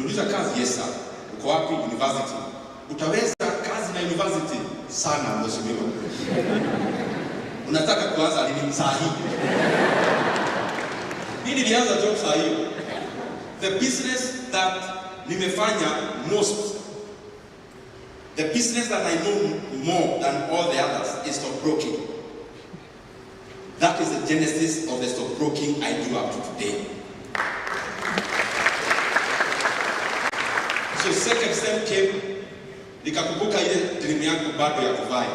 Unauliza kazi, yes sir. Uko wapi? University. Utaweza kazi na university? Sana mheshimiwa. Unataka kuanza lini? Saa hii. Mimi nilianza job saa hiyo. The business that nimefanya most, the business that I know more than all the others is stockbroking. That is the genesis of the stockbroking I do up to today. So second step came, nikakumbuka ile dream yangu bado ya kuvai.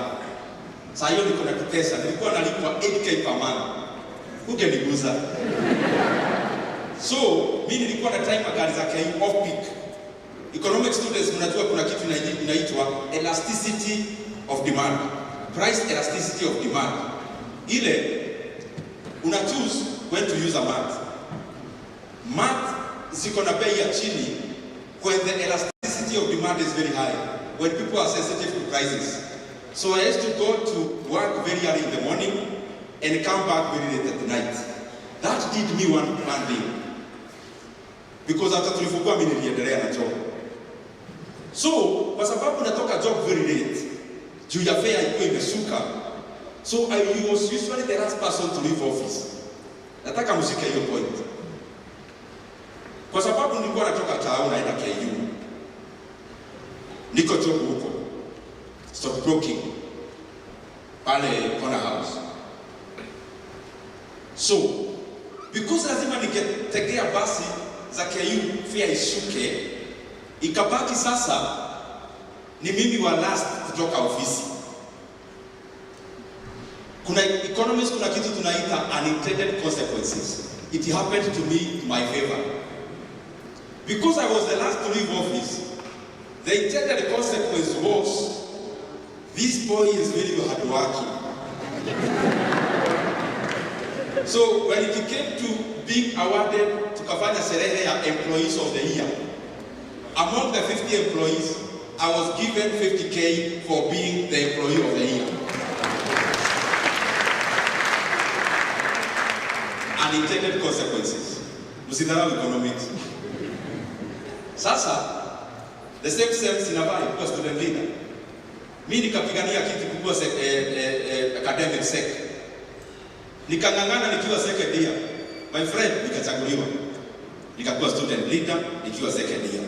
Saa hiyo niko na pesa, nilikuwa nalipwa 8k per month. Ungeniguza. So mimi nilikuwa na time gari za KU off peak. Economic students mnajua kuna kitu inaitwa elasticity of demand. Price elasticity of demand. Ile una choose when to use a mat. Mat ziko na bei ya chini when the elasticity of demand is very high. When people are sensitive to prices. So I used to go to work very early in the morning and come back very late at night. That did me one thing. Because after tulifungua mimi niliendelea na job. So, kwa sababu natoka job very late, juu ya fare ilikuwa imeshuka. So I was usually the last person to leave office. Nataka mshike hiyo point. Kwa sababu nilikuwa natoka town naenda KU. Niko job huko. Stockbroking. Pale corner house. So, because lazima niketegea basi za KU fare ishuke, ikabaki sasa ni mimi wa last kutoka ofisi. Kuna economists, kuna kitu tunaita unintended consequences. It happened to me in my favor. Because I was the last to leave office, the intended consequence was this boy is really hardworking. So when it came to being awarded to kafanya sherehe ya employees of the year, among the 50 employees, I was given 50k for being the employee of the year. Unintended consequences. Msidharau economics. Sasa, the same sinavai kuwa student leader. Mimi nikapigania kitu kubwa academic sec. Nikangangana nikiwa second year. My friend nikachaguliwa. Nikakuwa student leader nikiwa second year.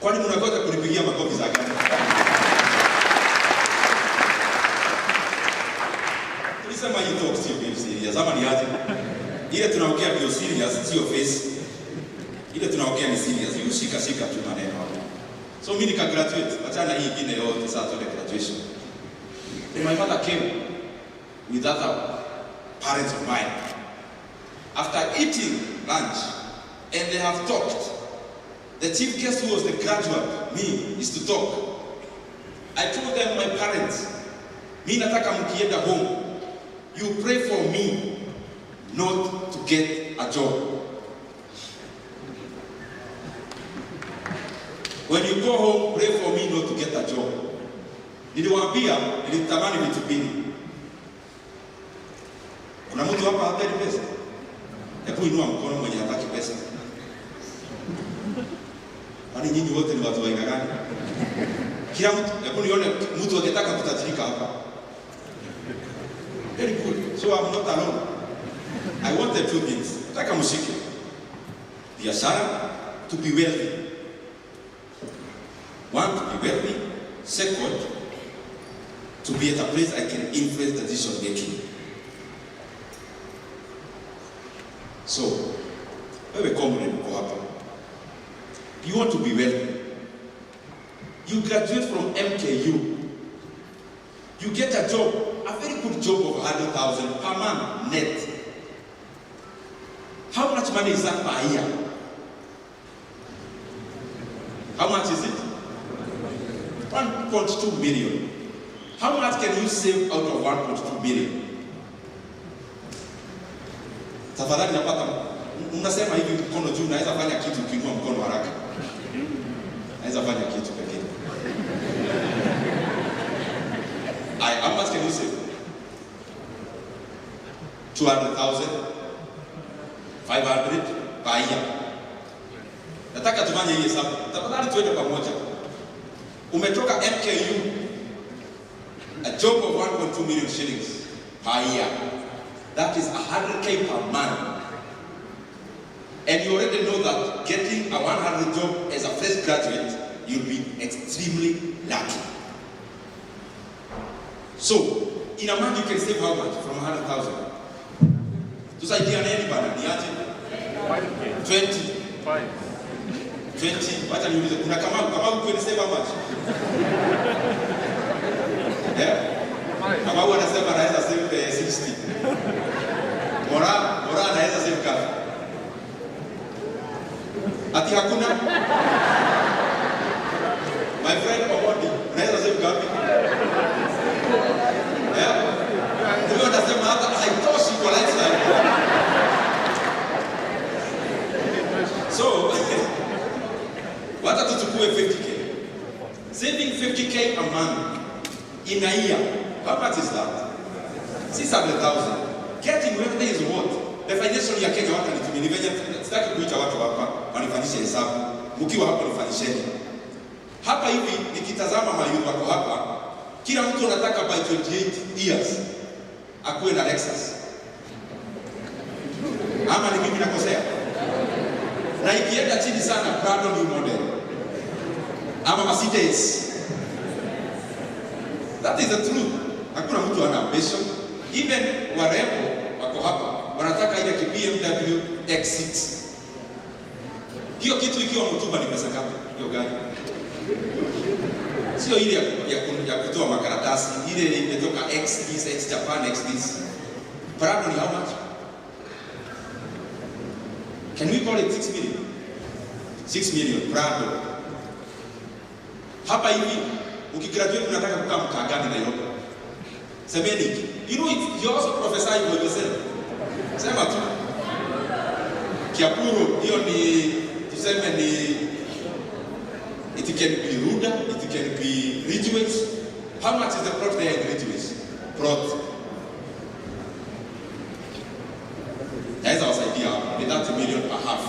Kwani mnagoja kunipigia makofi za gani? Tulisema hii talk sio serious. Ama ni aje? Ile tunaongea ndio serious, sio face. Ile tunaongea ni serious. Shika tu maneno. So mimi nika graduate, achana hii ingine yote sasa tuende graduation. And my mother came with other parents of mine. After eating lunch, and they have talked. The chief guest who was the graduate, me, is to talk. I told them, my parents, mi nataka mkienda home, you pray for me not to get a job. When you go home, pray for me not to get a job. Niliwaambia, nilitamani vitu mbili. Kuna mtu hapa hataki pesa? Hebu inua mkono mwenye hataki pesa. Kwani nyinyi wote ni watu wa aina gani? Kila mtu, hebu nione mtu akitaka kutajirika hapa. Very good. So I'm not alone. I want the two things. Nataka mshike. Biashara, to be wealthy. One, to be wealthy. Second, to be at a place I can influence decision making. So, wewe comrade uko hapa. You want to be wealthy. You graduate from MKU. You get a job, a very good job of 100,000 per month net. How much money is that per year? How much is it? 1.2 million. How much can you save out of 1.2 million? Tafadhali napata, unasema hivi mkono juu, naweza fanya kitu ukiinua mkono haraka. Naweza fanya kitu pekee. How much can you save? 200,000? 500 per year. Nataka tufanye hii hesabu. Tafadhali tuende pamoja. Umetoka MKU, a job of 1.2 million shillings per year. That is 100K per month. And you already know that getting a 100 job as a fresh graduate, you'll be extremely lucky. So, in a month you can save how much from 100,000? Tusaidia na anybody, niaje? 20. 20. Wacha niulize, kuna kama you can save how much? Yeah? Kama wanasema anaweza save 60. Mora anaweza save kazi. Ati hakuna? My friend Omodi, unaweza save gapi? Yeah? Ndio anasema hata haitoshi kwa lifestyle. So, wacha tuchukue 50K. Saving 50K a month in a year. How much is that? 600,000. Getting where there is what? The financial ya Kenya watu nitumini venye sitaki kuita watu hapa wanifanyishe hesabu. Mkiwa hapa nifanyisheni. Hapa hivi nikitazama mayuth wako hapa, kila mtu anataka by 28 years akuwe na Lexus. Ama ni mimi nakosea? Na ikienda chini sana Prado new model. Ama Mercedes. That is the truth. Hakuna mtu ana ambition. Even warembo wako hapa wanataka ile BMW X6. Hiyo kitu ikiwa mtumba ni pesa ngapi? Hiyo gari. Sio ile ya kutoa makaratasi, ile imetoka X Japan X this. Prado ni how much? Can we call it 6 million? 6 million Prado. Hapa hivi ukigraduate unataka kukaa mtaa gani Nairobi? Semeni. You know it, you also prophesy for yourself. Sema tu. Kiapuru hiyo ni tuseme ni it can be Ruda, it can be Ridgeways. How much is the plot there in Ridgeways? Plot. Naweza wasaidia ni 30 million per half.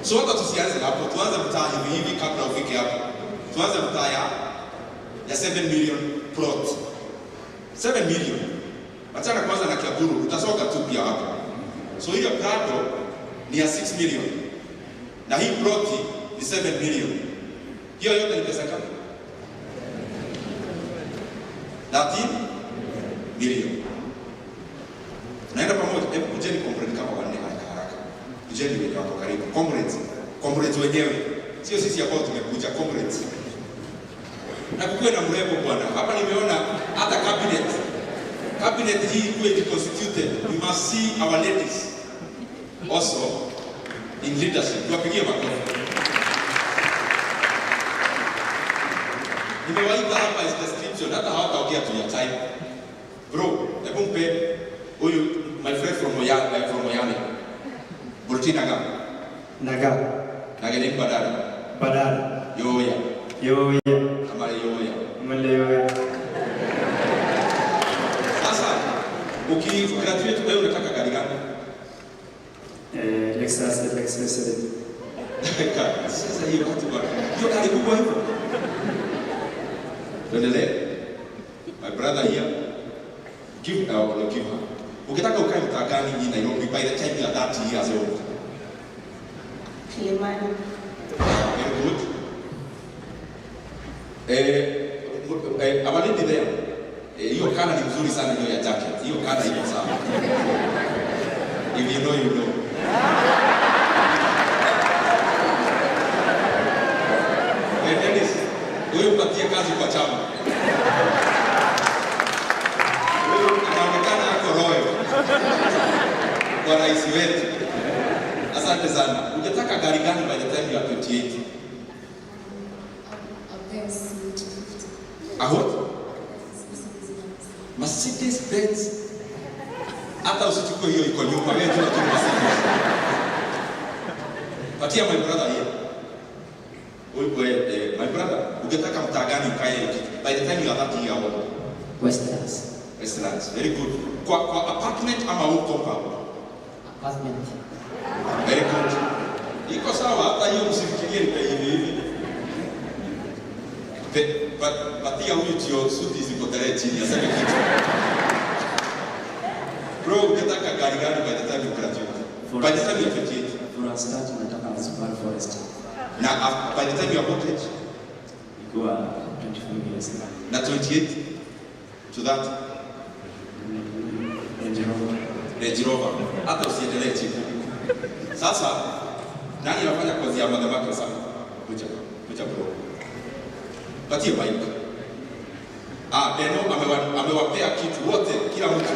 So hata tusianze hapo, tuanze mtaa hivi kabla ufike hapo. Tuanze mtaa ya 7 million plot. 7 million. Achana kwanza na Kiaburu, utasoka tu pia hapo. So hiyo Prado ni ya 6 million. Na hii plot ni 7 million. Hiyo yote ni pesa ngapi? 13 million. Naenda pamoja, hebu kujeni comrade kama wanne haraka. Kujeni wenye wako karibu. Comrades wenyewe. Sio sisi ambao tumekuja comrades. Na kukuwe na mrembo bwana. Hapa nimeona hata cabinet hii kuwe constituted. We must see our ladies also in leadership. Tuwapigie makofi. Nimewaita hapa is description. Hata hawataongea tu ya time. Bro, hebu mpe huyu my friend from Moyale. Burti Naga. Naga ni Badara. Yoya. Yoya. Sasa ukigraduate wewe unataka gari gani? Lexus. Sasa hiyo kitu bwana. Hiyo gari kubwa hivyo. Tuendelee. My brother here. Give her. Ukitaka ukae mtaa gani hii Nairobi by the time you are 30 years old? Kilimani. Very good. Abalindi there. Hiyo kana ni mzuri sana hiyo ya jacket. Hiyo kana iko sawa. If you know, you know. Dennis, wewe upatie kazi kwa chama. Wewe unaonekana yako royo. Kwa rais wetu. Asante sana. Unataka gari gani by the time you are 28? A what? Mercedes Benz. Hata usichukue hiyo iko nyuma, wewe tu Mercedes. Patia my brother here. My brother, ukitaka mtaa gani ukae by the time you are 30 years old? Westlands. Very good. Kwa apartment ama home compound? Apartment. Very good. iko sawa, hata hiyo msifikirie ni hivi. Patia huyu tio suti ziko tarehe chini, aseme kitu. Bro, unataka gari gani by the time you graduate? By the time you are 28. For a start, unataka Subaru Forester. Na by the time you are what age? You are 25 years now. Na 28 to that? Range Rover. Hata usiendelee chini. Sasa, nani anafanya kazi ya madhabahu sana? Kucha bro. Patie bike. Deno amewapea kitu wote, kila mtu.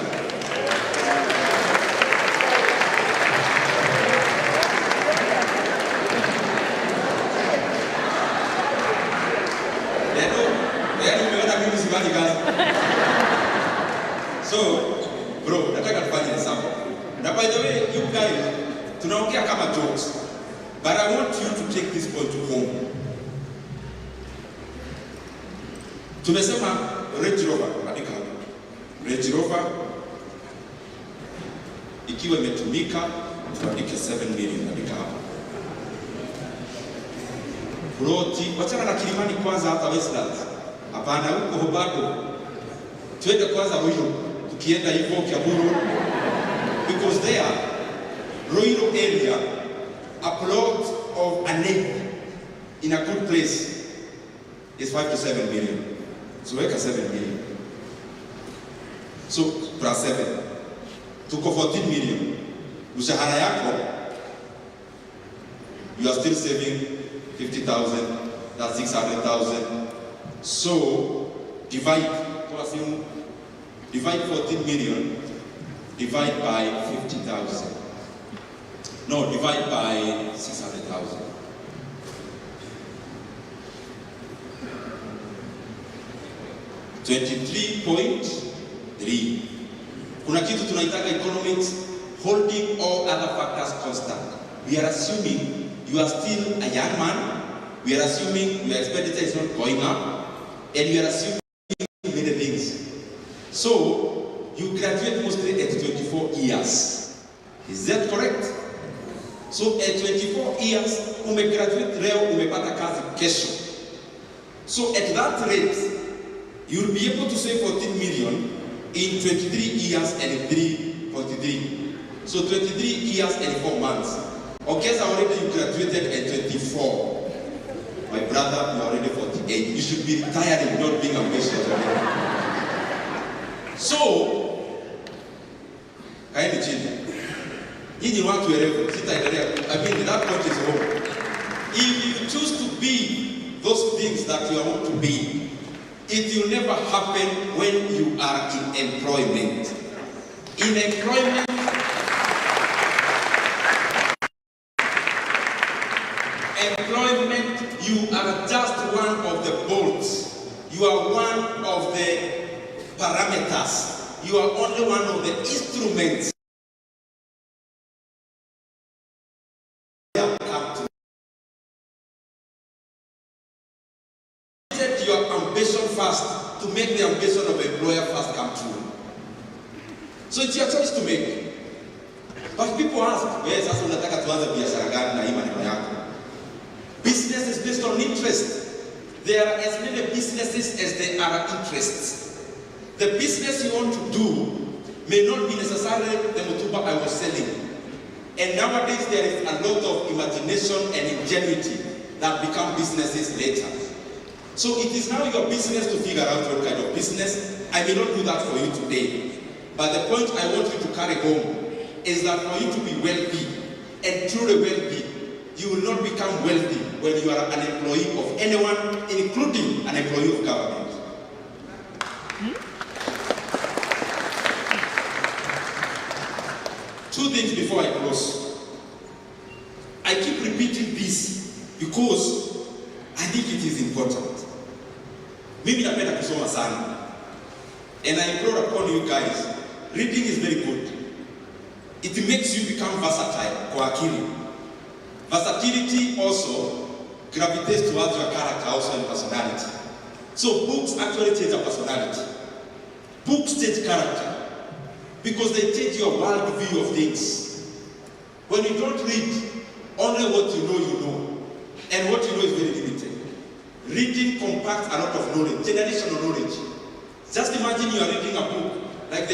So, bro, nataka tufanye hesabu. Na by the way, you guys, tunaongea kama jokes. But I want you to take this point to home. Tumesema Range Rover, andika hapa. Range Rover ikiwa imetumika tuandike 7 million, andika hapa. Roti, wachana na Kilimani kwanza, hata Westlands. Hapana, huko bado. Tuende kwanza Ruiru, tukienda hivyo Kiamuru. Because there, Ruiru area, a plot of an acre in a good place is 5 to 7 million. So weka 7 million. So plus 7. Tuko 14 million. Mshahara yako, you are still saving 50,000, that's 600,000. So divide 14 million, divide by 50,000. No, divide by 600,000. $23.3. Kuna kitu tunaitaka economics, holding all other factors constant. We are assuming you are still a young man. We are assuming your expenditure is not going up, and we are assuming many things. So you graduate mostly at 24 years. Is that correct? So at 24 years, umegraduate leo, umepata kazi kesho. So at that rate, you'll be able to save 14 million in 23 years and 3.3. So 23 years and 4 months. Okay, so already you graduated at 24. My brother, you are already 48. You should be retiring, not being ambitious. So, kaeni chini. Nyinyi watu werevu, sitaendelea. I mean, that point is wrong. If you choose to be those things that you want to be, it will never happen when you are in employment. In employment, you are just one of the bolts. You are one of the parameters. You are only one of the instruments. Set your ambition first to make the ambition of the employer first come true. So it's your choice to make. But people ask, wewe sasa unataka tuanze biashara gani na hii maneno yako? Business is based on interest. There are as many businesses as there are interests. The business you want to do may not be necessarily the mutuba I was selling. And nowadays there is a lot of imagination and ingenuity that become businesses later. So it is now your business to figure out what kind of business. I may not do that for you today. But the point I want you to carry home is that for you to be wealthy and truly wealthy, you will not become wealthy when you are an employee of anyone, including an employee of government. Two things before I close. I keep repeating this because I think it is important. Mimi napenda kusoma sana. And I implore upon you guys, reading is very good. It makes you become versatile kwa akili. Versatility also gravitates towards your character also and personality. So books actually change your personality. Books change character because they change your world view of things. When you don't read, Only what you know. And what you know is very limited. Reading compacts a lot of knowledge, generational knowledge. Just imagine you are reading a book. Like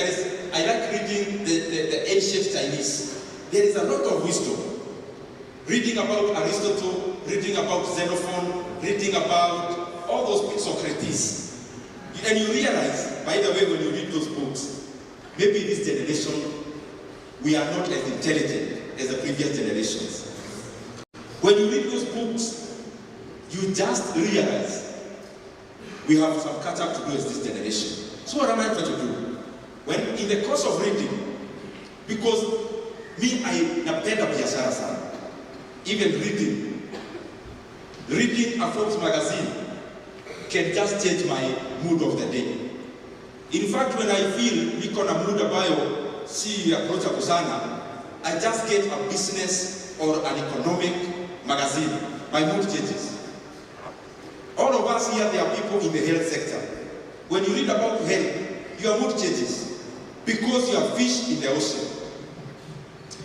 I like reading the ancient Chinese. There is a lot of wisdom. Reading about Aristotle, reading about Xenophon, reading about all those books of Socrates. And you realize, by the way, when you read those books, maybe this generation, we are not as intelligent as the previous generations. When you read those books, you just realize we have some catch up to do as this generation. So what am I trying to do? When in the course of reading, because me, I napenda biashara sana. Even reading a Forbes magazine can just change my mood of the day. In fact, when I feel niko na mood ambayo si approachable sana, I just get a business or an economic magazine. My mood changes. All of us here, there are people in the health sector. When you read about health, your mood changes because you are fish in the ocean.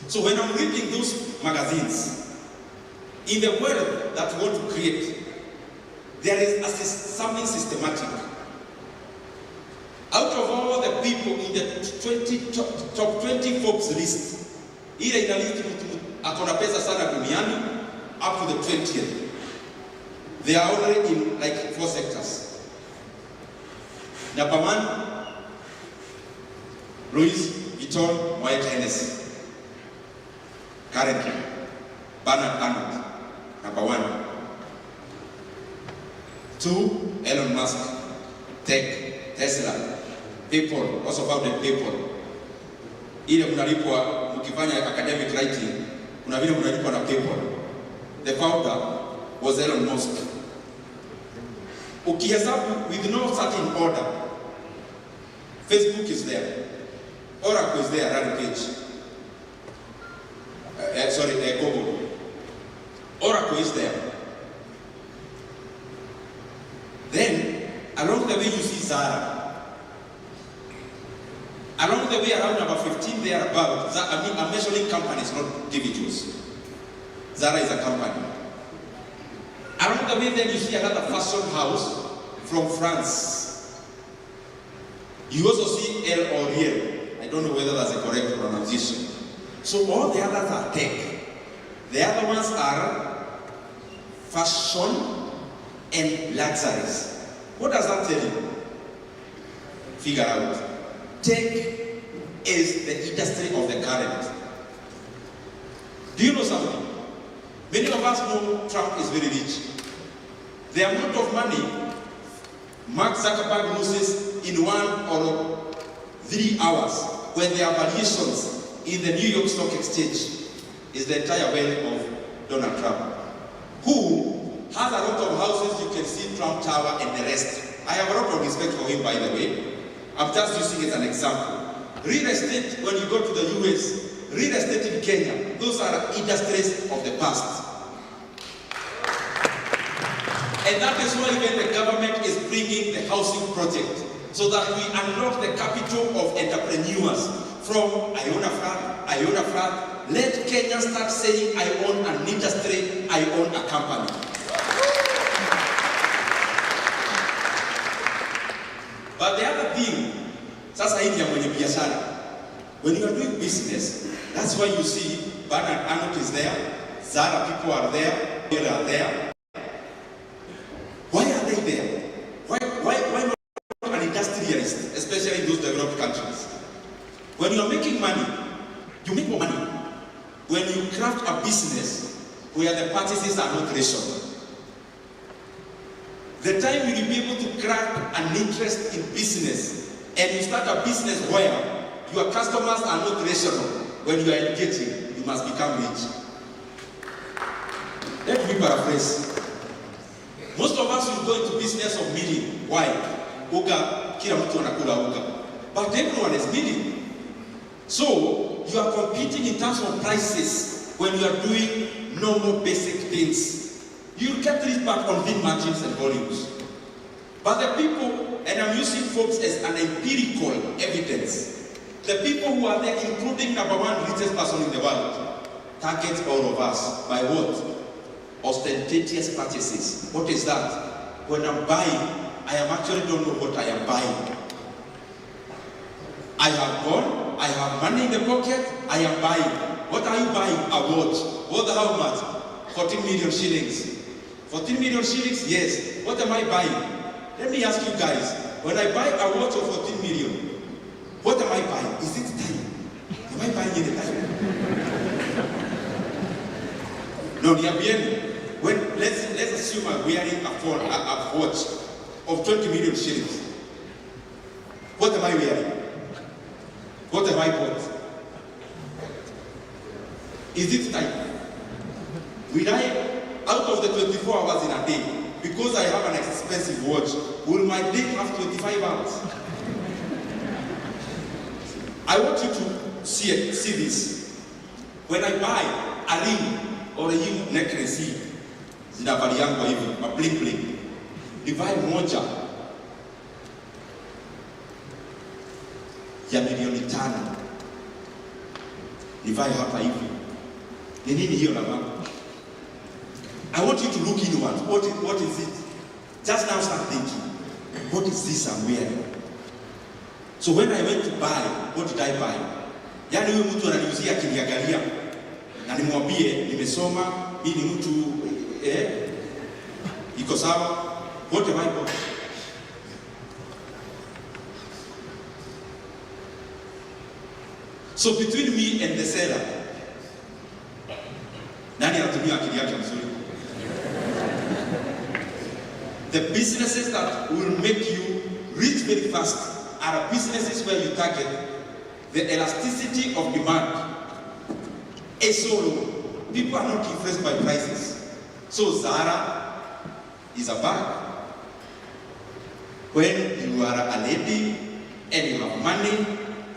So when I'm reading those magazines, in the world that we want to create, there is something systematic. Out of all the people in the top 20 Forbes list, ile inalist mtu akona pesa sana duniani up to the 20th. They are already in like 4 sectors. Number 1, Louis Vuitton, Moet Hennessy. Currently, Bernard Arnault, number 1. 2, Elon Musk, Tech, Tesla, PayPal, also founded PayPal. Ile mnalipwa mkifanya academic writing, kuna vile mnalipwa na PayPal. The founder was Elon Musk. Ukihesabu with no certain order, Facebook is there, Oracle is there, Larry Page. Google. Oracle is there. Then, along the way you see Zara. Along the way around number 15 there about, I'm mentioning companies, not individuals. Zara is a company. Along the way then you see another fashion house from France. You also see El Oriel. I don't know whether that's a correct pronunciation. So all the others are tech. The other ones are fashion and luxuries. What does that tell you? Figure out. Tech is the industry of the current. Do you know something? Many of us know Trump is very rich. The amount of money Mark Zuckerberg loses in 1 or 3 hours when there are variations in the New York Stock Exchange is the entire wealth of Donald Trump, who has a lot of houses. You can see Trump Tower and the rest. I have a lot of respect for him, by the way. I'm just using it as an example. Real estate, when you go to the US, real estate in Kenya, those are industries of the past. And that is why even the government is bringing the housing project, so that we unlock the capital of entrepreneurs from I own a flat. Let Kenyans start saying, I own an industry, I own a company. But the other thing, sasa hii ya mwenye biashara. When you are doing business, that's why you see Bernard Arnault is there, Zara people are there, they are there. Why are they there? Why not an industrialist, especially in those developed countries? When you are making money, you make more money when you craft a business where the practices are not rational. The time you will be able to craft an interest in business and you start a business where your customers are not rational, when you are engaging, you must become rich. Let me paraphrase. Most of us will go into business of milling. Why? Uga, kila mtu anakula uga. But everyone is milling. So, you are competing in terms of prices when you are doing normal basic things. You get rich back on thin margins and volumes. But the people, and I'm using folks as an empirical evidence, the people who are there, including number 1 richest person in the world, targets all of us by what? Ostentatious purchases. What is that? When I'm buying, I am actually don't know what I am buying. I have gone, I have money in the pocket, I am buying. What are you buying? A watch. What, how much? 14 million shillings. 14 million shillings? Yes. What am I buying? Let me ask you guys, when I buy a watch of 14 million, what am I buying? Is it time? Am I buying any time? No, when let's assume I'm wearing a watch of 20 million shillings. What am I wearing? What have I bought? Is it time? Will I, out of the 24 hours in a day, because I have an expensive watch, will my day have 25 hours? I want you to see this. When I buy a ring or a necklace, zinavaliangwa hivi, a bling bling, divai moja ya milioni 5, divai hapa hivi. Ni nini hiyo na mama? I want you to look inward. What is it? Just now start thinking, what is this I'm wearing? So when I went to buy, what did I buy? Yani huyu mtu ananiuzia akiniangalia na nimwambie nimesoma, mimi ni mtu iko sawa. What have I bought? So between me and the seller, nani anatumia akili yake mzuri? The businesses that will make you rich very fast are businesses where you target the elasticity of demand is so low. People are not influenced by prices. So Zara is a bag. When you are a lady and you have money,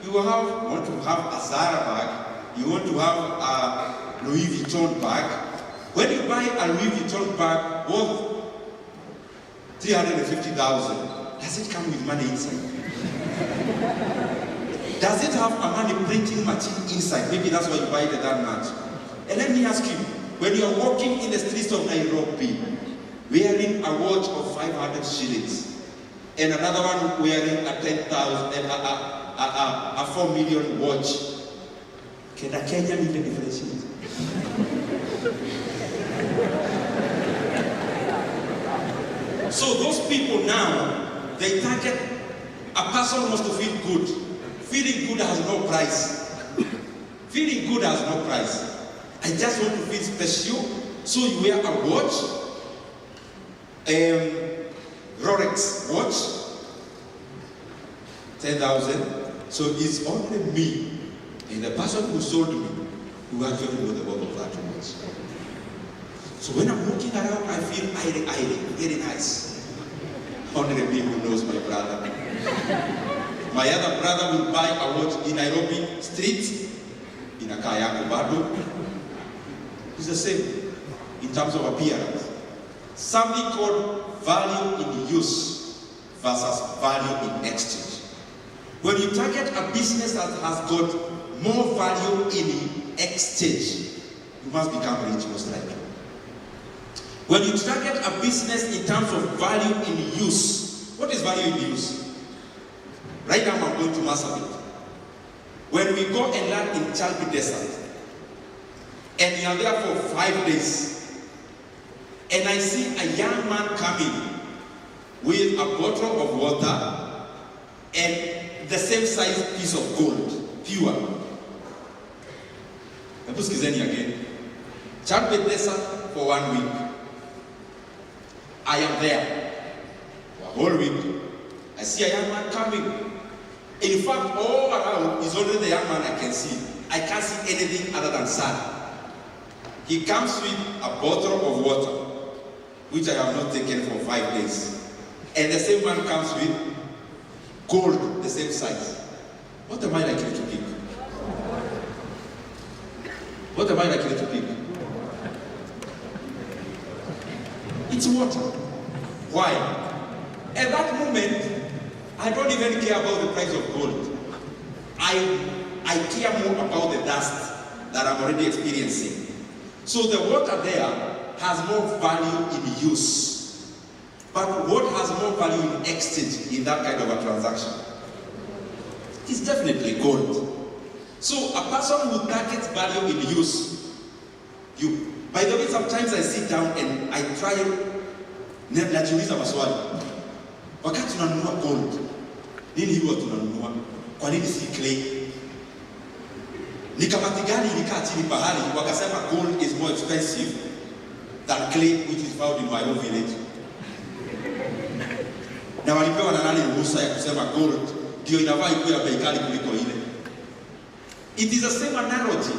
you want to have a Zara bag, you want to have a Louis Vuitton bag. When you buy a Louis Vuitton bag worth 350,000, does it come with money inside? Does it have a money printing machine inside? Maybe that's why you buy it that much. And let me ask you, when you are walking in the streets of Nairobi, wearing a watch of 500 shillings, and another one wearing a 10,000, a 4 million watch, can a Kenyan even differentiate? So those people now, they target a person who wants to feel good. Feeling good has no price. Feeling good has no price. I just want to feel special. So you wear a watch, Rolex watch, 10,000. So it's only me and the person who sold me who actually know the worth of that watch. So when I'm looking around, I feel airy, very nice. Only the me who knows my brother. My other brother will buy a watch in Nairobi street, in a kayako bado. It's the same in terms of appearance. Something called value in use versus value in exchange. When you target a business that has got more value in exchange, you must become rich most likely. When you target a business in terms of value in use, what is value in use? Right now I'm going to Marsabit. When we go and land in Chalbi Desert, and you are there for 5 days, and I see a young man coming with a bottle of water and the same size piece of gold, pure. Again. Chalbi Desert for 1 week. I am there for a whole week. I see a young man coming. In fact, all around is only the young man I can see. I can't see anything other than sand. He comes with a bottle of water, which I have not taken for 5 days. And the same man comes with gold, the same size. What am I likely to pick? What am I likely to pick? It's water. Why? At that moment, I don't even care about the price of gold. I care more about the dust that I'm already experiencing. So the water there has more value in use. But what has more value in exchange in that kind of a transaction? It's definitely gold. So a person who targets value in use, by the way, sometimes I sit down and I try, najiuliza maswali. Wakati tunanunua gold, nini huwa tunanunua? Kwa nini si clay? Ni kamati gani ilikaa chini pahali wakasema gold is more expensive than clay which is found in my own village? Na walipewa na nani ruhusa ya kusema gold ndio inafaa ikuwe ya bei kali kuliko ile? It is the same analogy.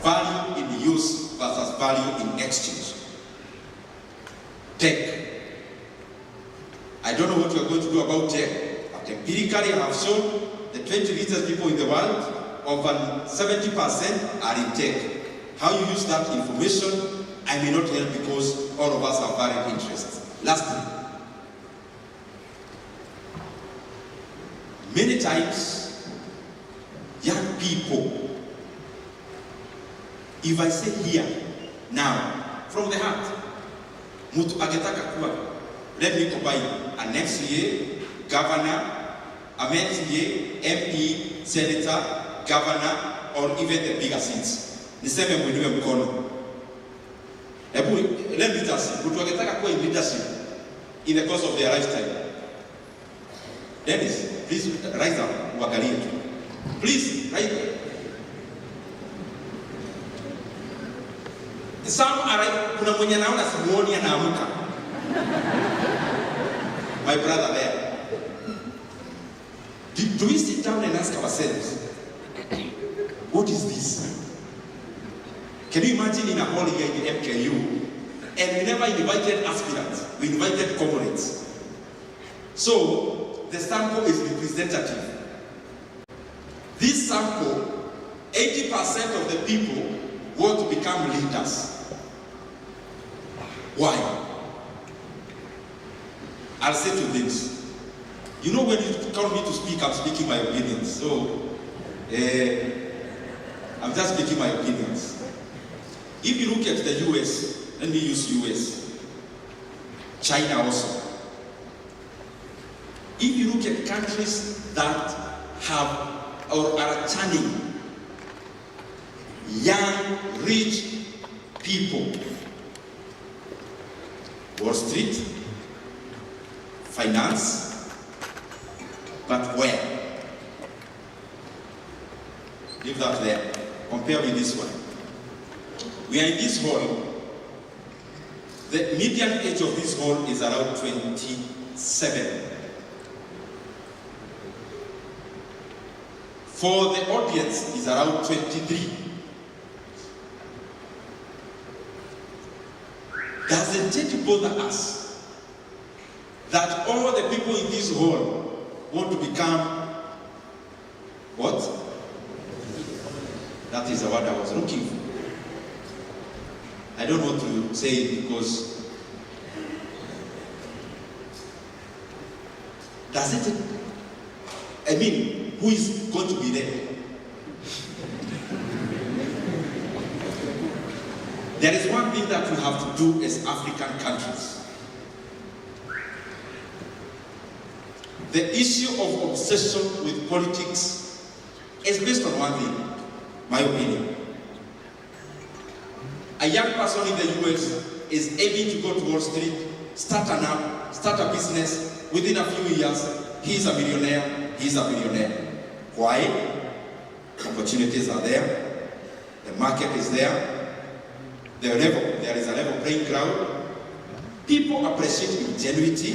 Value in use versus value in exchange. Tech. I don't know what you are going to do about tech, but empirically I have shown the 20 richest people in the world, over 70% are in tech. How you use that information, I may not help because all of us have varied interests. Lastly, many times, young people, if I say here, now, from the heart, mtu agetaka kuwa, let me combine an MCA, governor, a MCA, MP, senator, governor, or even the bigger seats. Niseme mwenyewe mkono. Let me just say, mtu agetaka kuwa in leadership in the course of their lifetime. Dennis, please rise up, uangalie tu. Please, right there. Some are like, kuna mwenye naona simuoni anaamka. My brother there. Do we sit down and ask ourselves, what is this? Can you imagine in a hall here in the MKU, and we never invited aspirants, we invited comrades. So, the sample is representative. This sample, 80% of the people want to become leaders. Why? I'll say two things. You know, when you call me to speak, I'm speaking my opinions. So, I'm just speaking my opinions. If you look at the US, let me use US. China also. If you look at countries that have or are turning young, rich people, Wall Street, finance, but where? Leave that there. Compare with this one. We are in this hall. The median age of this hall is around 27. For the audience is around 23. Doesn't it bother us that all the people in this hall want to become what? That is the word I was looking for. I don't want to say it because does it? I mean, who is going to be there? There is one thing that we have to do as African countries. The issue of obsession with politics is based on one thing, my opinion. A young person in the US is able to go to Wall Street, start a business. Within a few years, he is a millionaire, he is a billionaire. Why? Opportunities are there, the market is there, there is a level playing ground. People appreciate ingenuity,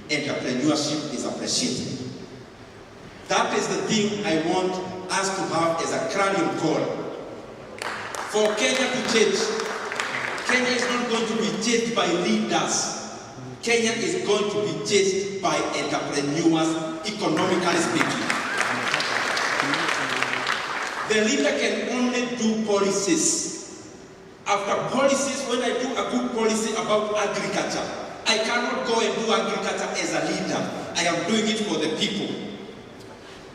entrepreneurship is appreciated. That is the thing I want us to have as a clarion call. For Kenya to change, Kenya is not going to be changed by leaders. Kenya is going to be changed by entrepreneurs, economically speaking. The leader can only do policies. After policies, when I do a good policy about agriculture, I cannot go and do agriculture as a leader. I am doing it for the people.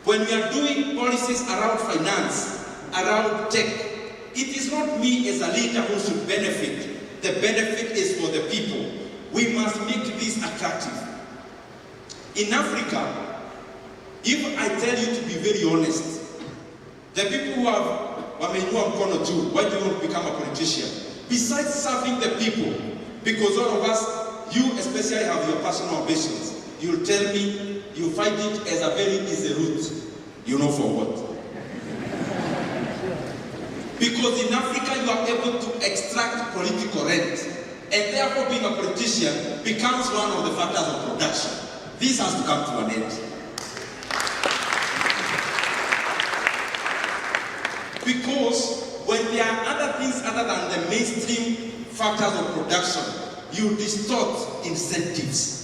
When we are doing policies around finance, around tech, it is not me as a leader who should benefit. The benefit is for the people. We must make this attractive. In Africa, if I tell you to be very honest, the people who have wamenua mkono juu, why do you want to become a politician? Besides serving the people, because all of us, you especially have your personal ambitions. You'll tell me you find it as a very easy route. You know for what? Because in Africa you are able to extract political rent, and therefore being a politician becomes one of the factors of production. This has to come to an end. Because when there are other things other than the mainstream factors of production, you distort incentives.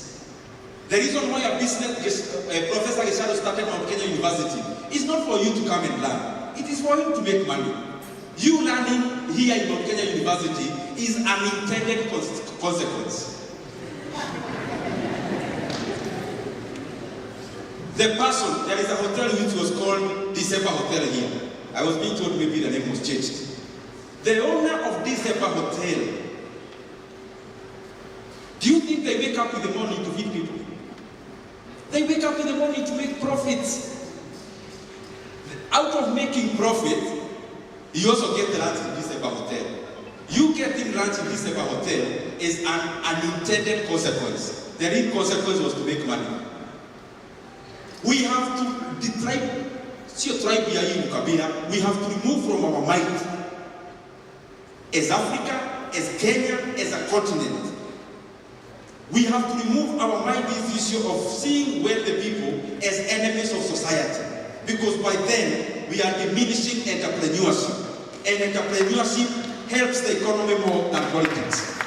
The reason why a Professor Gishado started Mount Kenya University is not for you to come and learn. It is for you to make money. You learning here in Mount Kenya University is an intended consequence. The person, there is a hotel which was called December Hotel here. I was being told maybe the name was changed. The owner of December Hotel, do you think they wake up in the morning to feed people? They wake up in the morning to make profits. Out of making profit, you also get lunch in December Hotel. You getting lunch in December Hotel is an unintended consequence. The real consequence was to make money. We have to we have to remove from our mind, as Africa, as Kenya, as a continent, we have to remove our mind this issue of seeing wealthy people as enemies of society. Because by then, we are diminishing entrepreneurship. And entrepreneurship helps the economy more than politics.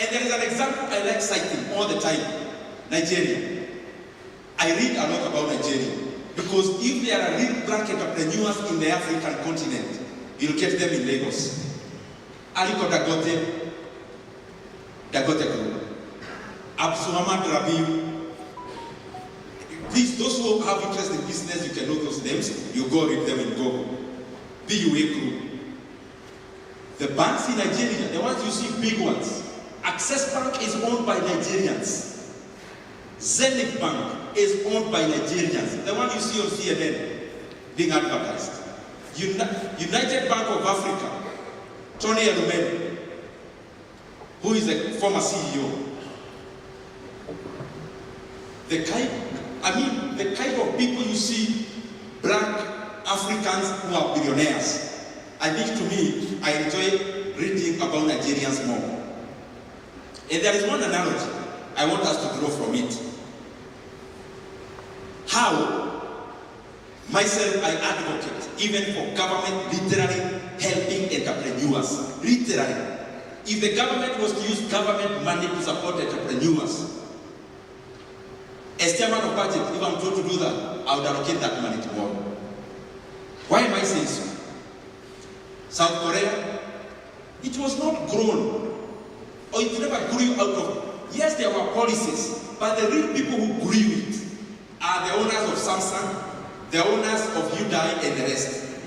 And there is an example I like citing all the time. Nigeria. I read a lot about Nigeria. Because if there are real black entrepreneurs in the African continent, you'll get them in Lagos. Aliko Dagote Group. Abdulhamid Rabiu. Please, those who have interest in business, you can know those names. You go read them in Google. BUA Group. The banks in Nigeria, the ones you see, big ones. Access Bank is owned by Nigerians. Zenith Bank is owned by Nigerians. The one you see on CNN being advertised. United Bank of Africa, Tony Elumelu, who is a former CEO. The kind of people you see, black Africans who are billionaires. I think to me, I enjoy reading about Nigerians more. And there is one analogy I want us to draw from it. How, myself, I advocate, even for government literally helping entrepreneurs. Literally. If the government was to use government money to support entrepreneurs, as chairman of budget, if I'm told to do that, I would allocate that money tomorrow. Why am I saying so? South Korea, it was not grown, or it never grew out of. Yes, there were policies, but the real people who grew it are the owners of Samsung, the owners of Hyundai, and the rest.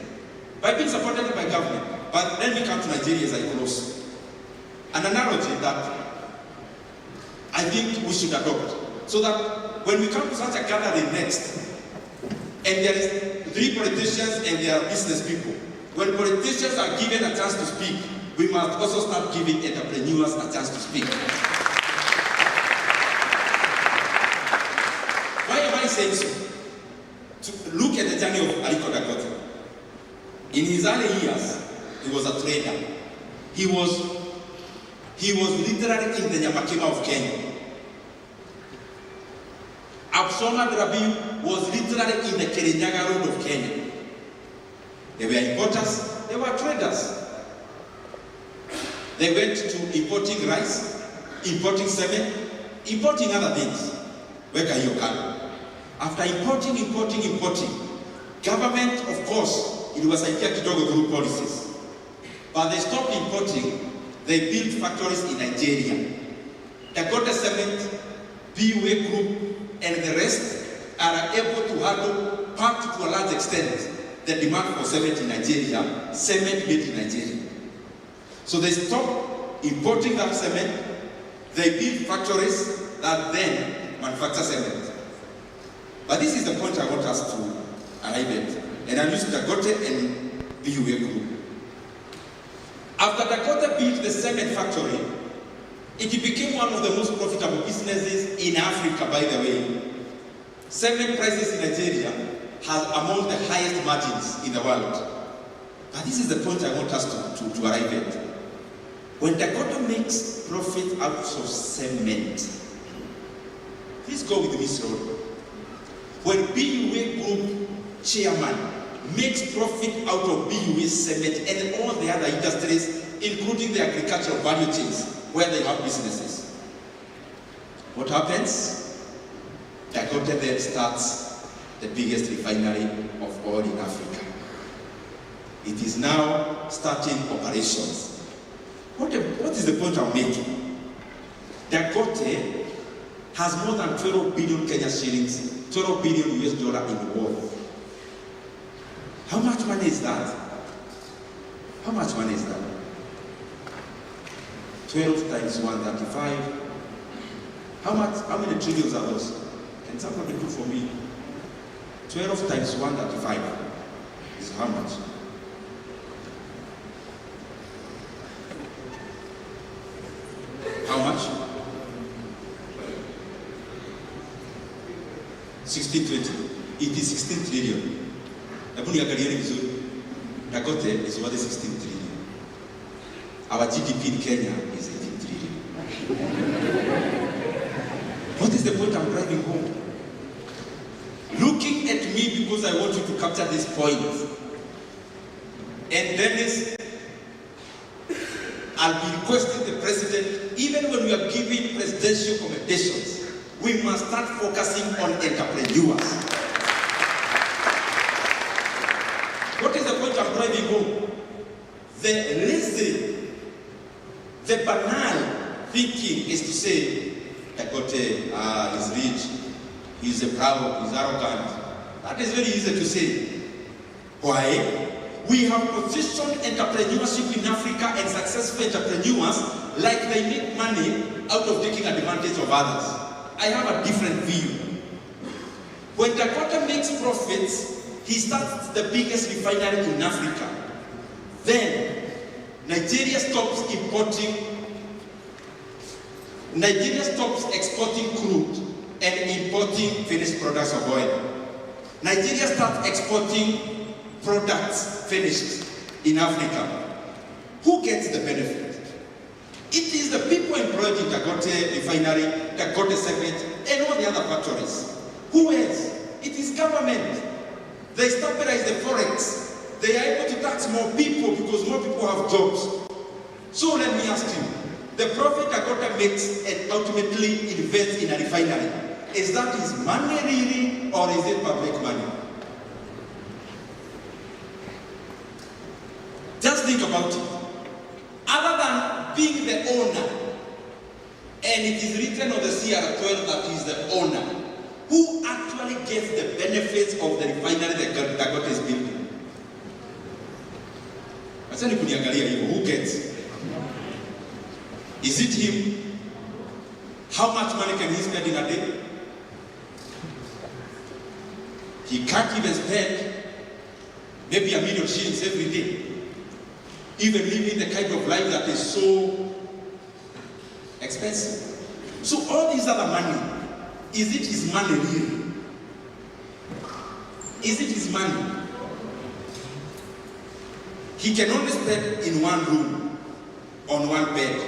By being supported by government. But let me come to Nigeria as I close. An analogy that I think we should adopt, so that when we come to such a gathering next, and there is 3 politicians and there are business people, when politicians are given a chance to speak, we must also start giving entrepreneurs a chance to speak. Why am I saying so? To look at the journey of Aliko Dangote. In his early years, he was a trader. He was literally in the Nyamakima of Kenya. Abdulhamid Rabiu was literally in the Kirinyaga Road of Kenya. They were importers, they were traders. They went to importing rice, importing cement, importing other things. Where can you come? After importing, government, of course, it was a kidogo group policies. But they stopped importing, they built factories in Nigeria. They got the cement, BUA Group, and the rest are able to handle, packed to a large extent, the demand for cement in Nigeria, cement made in Nigeria. So they stop importing that cement, they build factories that then manufacture cement. But this is the point I want us to arrive at. And I use Dangote and BUA Group. After Dangote built the cement factory, it became one of the most profitable businesses in Africa, by the way. Cement prices in Nigeria have among the highest margins in the world. But this is the point I want us to arrive at. When Dangote makes profit out of cement, please go with me slowly. When BUA Group chairman makes profit out of BUA cement and all the other industries, including the agricultural value chains where they have businesses, what happens? Dangote then starts the biggest refinery of all in Africa. It is now starting operations. What is the point I'm making? Dangote has more than 12 billion Kenya shillings, 12 billion US dollar in worth. How much money is that? How much money is that? 12 times 135. How many trillions are those? Can somebody do for me? 12 times 135 is how much? How much? 1620. It is 16 trillion. Dangote is over 16 trillion. Our GDP in Kenya is 18 trillion. What is the point I'm driving home? Looking at me because I want you to capture this point. And Dennis, I'll be requesting the president, even when we are giving presidential commendations, we must start focusing on entrepreneurs. What is the point I'm driving home? The lazy, the banal thinking is to say, Dangote is rich, he's proud, he's arrogant. That is very easy to say. Why? We have positioned entrepreneurship in Africa and successful entrepreneurs like they make money out of taking advantage of others. I have a different view. When Dangote makes profits, he starts the biggest refinery in Africa. Then, Nigeria stops exporting crude and importing finished products of oil. Nigeria starts exporting products finished in Africa. Who gets the benefit? It is the people employed in Dangote refinery, Dangote cement, and all the other factories. Who else? It is government. They stabilize the forex. They are able to tax more people because more people have jobs. So let me ask you, the profit Dangote makes and ultimately invests in a refinery, is that his money really, or is it public money? Just think about it. Other than being the owner, and it is written on the CR12 that he is the owner, who actually gets the benefits of the refinery that Dangote is building? Who gets? Is it him? How much money can he spend in a day? He can't even spend maybe $1 million shillings every day. Even living the kind of life that is so expensive. So all this other money, is it his money really? Is it his money? He can only spend in one room, on one bed.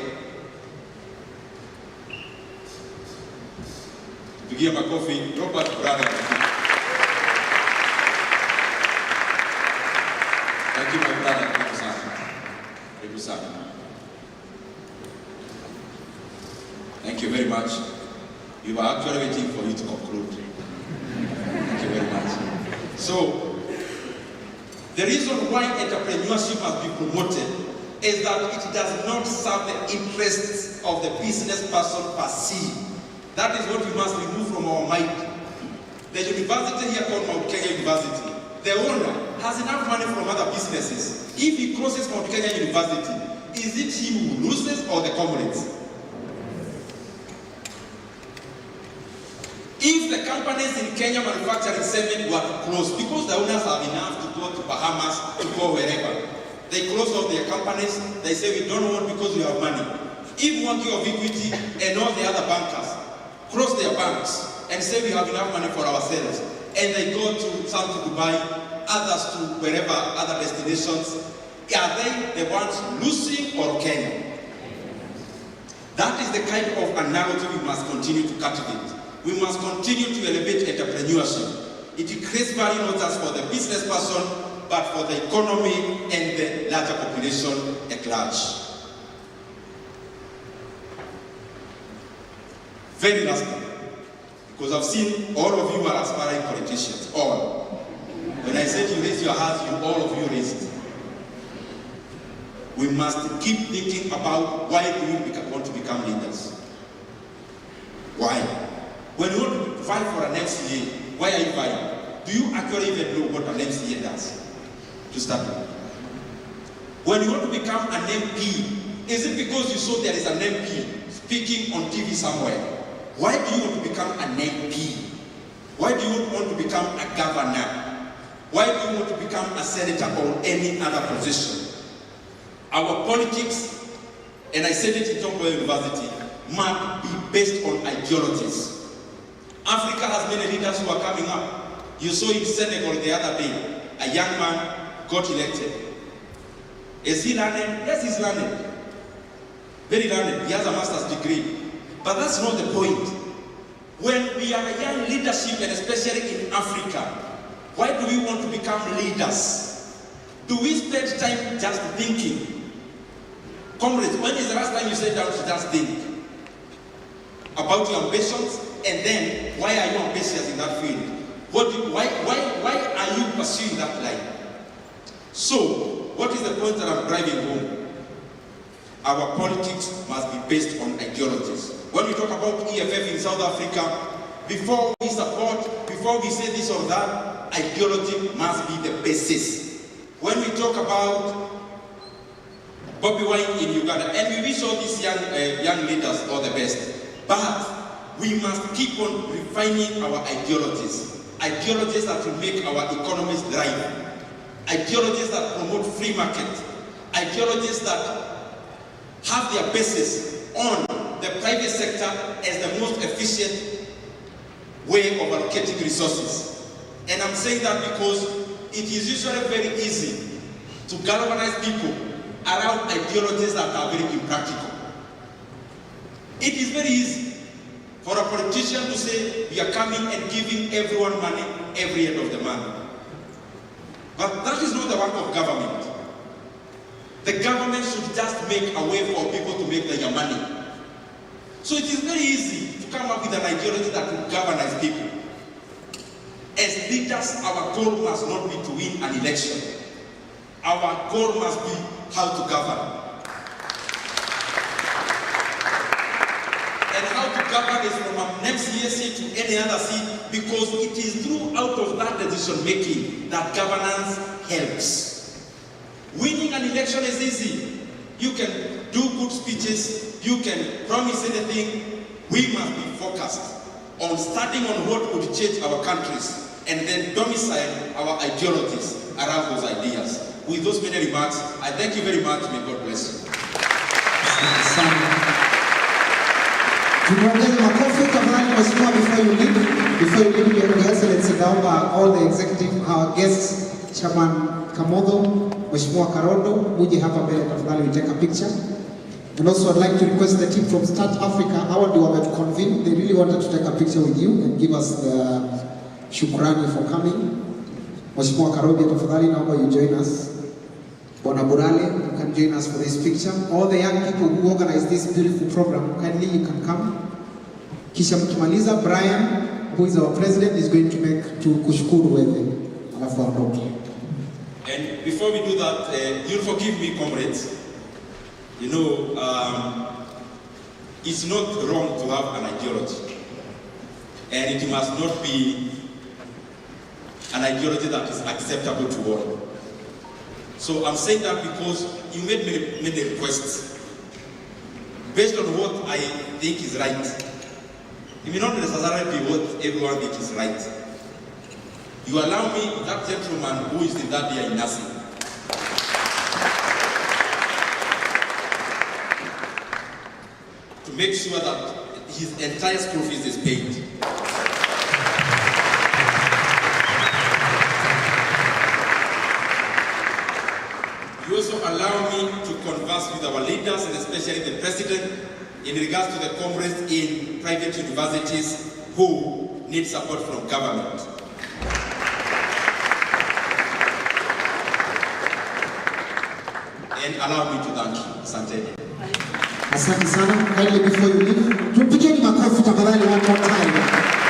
To give him a coffee, Robert brother. Thank you, my brother. Thank you, sir. Thank you, sir. Thank you very much. We were actually waiting for you to conclude. Thank you very much. So, the reason why entrepreneurship must be promoted is that it does not serve the interests of the business person per se. That is what we must remove from our mind. The university here called Mount Kenya University, the owner has enough money from other businesses. If he closes Mount Kenya University, is it him who loses or the comrades? If the companies in Kenya manufacturing cement were to close, because the owners have enough to go to Bahamas, to go wherever, they close off their companies, they say we don't want because we have money. If Mwaki of Equity and all the other bankers close their banks and say we have enough money for ourselves, and they go to some to Dubai, others to wherever, other destinations, are they the ones losing or Kenya? That is the kind of analogy we must continue to cultivate. We must continue to elevate entrepreneurship. It creates value not just for the business person, but for the economy and the larger population at large. Very last thing, because I've seen all of you are aspiring politicians, all. When I said you raise your hands, all of you raised. We must keep thinking about why do we want to become leaders. Why? When you want to vie for an MCA, why are you vying? Do you actually even know what an MCA does? To start with. When you want to become an MP, is it because you saw there is an MP speaking on TV somewhere? Why do you want to become an MP? Why do you want to become a governor? Why do you want to become a senator or any other position? Our politics, and I said it in Tongo University, must be based on ideologies. Africa has many leaders who are coming up. You saw in Senegal the other day, a young man got elected. Is he learning? Yes, he's learning. Very learning. He has a master's degree. But that's not the point. When we are a young leadership, and especially in Africa, why do we want to become leaders? Do we spend time just thinking? Comrades, when is the last time you sat down to just think about your ambitions? And then, why are you ambitious in that field? Why are you pursuing that line? So, what is the point that I'm driving home? Our politics must be based on ideologies. When we talk about EFF in South Africa, before we support, before we say this or that, ideology must be the basis. When we talk about Bobby Wine in Uganda, and we wish all these young leaders all the best, but we must keep on refining our ideologies. Ideologies that will make our economies thrive. Ideologies that promote free market. Ideologies that have their basis on the private sector as the most efficient way of allocating resources. And I'm saying that because it is usually very easy to galvanize people around ideologies that are very impractical. It is very easy for a politician to say, we are coming and giving everyone money every end of the month. But that is not the work of government. The government should just make a way for people to make their money. So it is very easy to come up with an ideology that will galvanize people. As leaders, our goal must not be to win an election. Our goal must be how to govern. And how to govern is from an MCA seat to any other seat, because it is through out of that decision making that governance helps. Winning an election is easy. You can do good speeches, you can promise anything. We must be focused on starting on what would change our countries and then domicile our ideologies around those ideas. With those many remarks, I thank you very much. May God bless you. Tunaongeza makofi tafadhali mheshimiwa before you leave your excellency, naomba all the executive, our guests, Chairman Kamodho, Mheshimiwa Karondo, muje hapa mbele tafadhali, we take a picture. And also I'd like to request the team from Start Africa, hawa ndio wametuconvene, they really wanted to take a picture with you and give us the shukrani for coming. Mheshimiwa Karondo tafadhali, naomba you join us. Bwana Burale, you can join us for this picture. All the young people who organize this beautiful program, kindly you can come. Kisha mkimaliza, Brian, who is our president, is going to make to kushukuru wewe. Alafu aondoke. And before we do that, you'll forgive me, comrades. You know, it's not wrong to have an ideology. And it must not be an ideology that is acceptable to all. So I'm saying that because you made many requests based on what I think is right. It may not necessarily be what everyone thinks is right. You allow me, that gentleman who is in that year in nursing, to make sure that his entire school fees is paid. You also allow me to converse with our leaders and especially the president in regards to the comrades in private universities who need support from government. And allow me to thank you. Asante. Asante sana. Kindly before you leave, tupigeni makofi tafadhali one more time.